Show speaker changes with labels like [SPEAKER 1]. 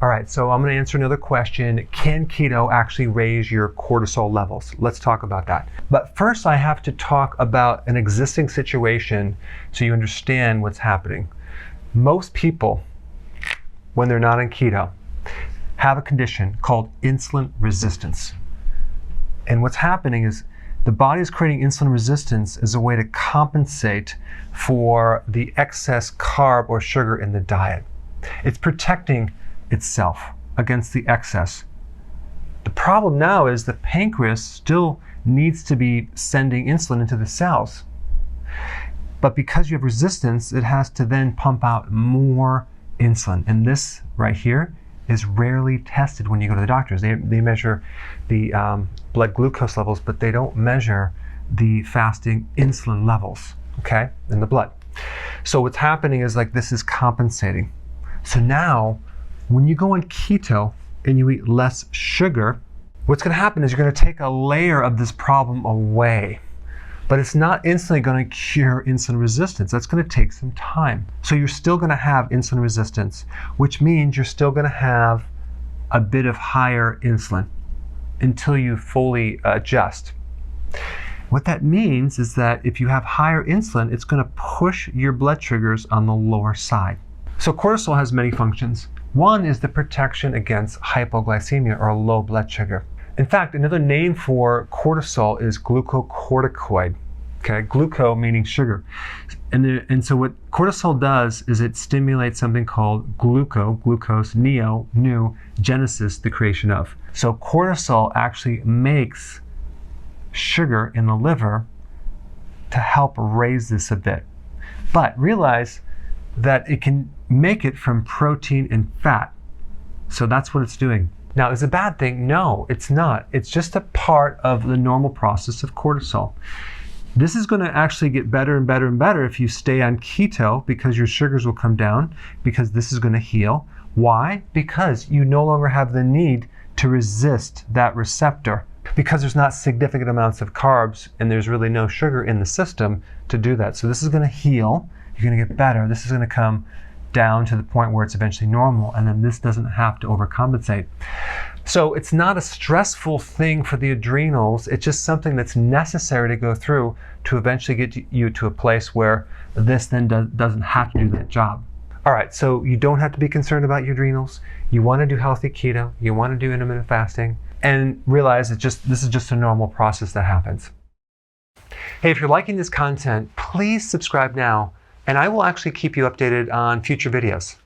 [SPEAKER 1] All right, so I'm going to answer another question. Can keto actually raise your cortisol levels? Let's talk about that. But first, I have to talk about an existing situation so you understand what's happening. Most people, when they're not on keto, have a condition called insulin resistance. And what's happening is the body is creating insulin resistance as a way to compensate for the excess carb or sugar in the diet. It's protecting itself against the excess. The problem now is the pancreas still needs to be sending insulin into the cells. But because you have resistance, it has to then pump out more insulin. And this right here is rarely tested when you go to the doctors. They measure the blood glucose levels, but they don't measure the fasting insulin levels, okay, in the blood. So what's happening is like this is compensating. So now, when you go on keto and you eat less sugar, what's going to happen is you're going to take a layer of this problem away. But it's not instantly going to cure insulin resistance. That's going to take some time. So you're still going to have insulin resistance, which means you're still going to have a bit of higher insulin until you fully adjust. What that means is that if you have higher insulin, it's going to push your blood sugars on the lower side. So cortisol has many functions. One is the protection against hypoglycemia or low blood sugar. In fact, another name for cortisol is glucocorticoid. Okay, gluco meaning sugar. And so what cortisol does is it stimulates something called Gluconeogenesis, the creation of. So cortisol actually makes sugar in the liver to help raise this a bit. But realize that it can make it from protein and fat. So that's what it's doing. Now, is it a bad thing? No, it's not. It's just a part of the normal process of cortisol. This is going to actually get better and better and better if you stay on keto, because your sugars will come down, because this is going to heal. Why? Because you no longer have the need to resist that receptor, because there's not significant amounts of carbs and there's really no sugar in the system to do that. So this is going to heal. You're going to get better. This is going to come down to the point where it's eventually normal, and then this doesn't have to overcompensate. So it's not a stressful thing for the adrenals. It's just something that's necessary to go through to eventually get you to a place where this then doesn't have to do that job. All right, so you don't have to be concerned about your adrenals. You want to do healthy keto. You want to do intermittent fasting, and realize that this is just a normal process that happens. Hey, if you're liking this content, please subscribe now, and I will actually keep you updated on future videos.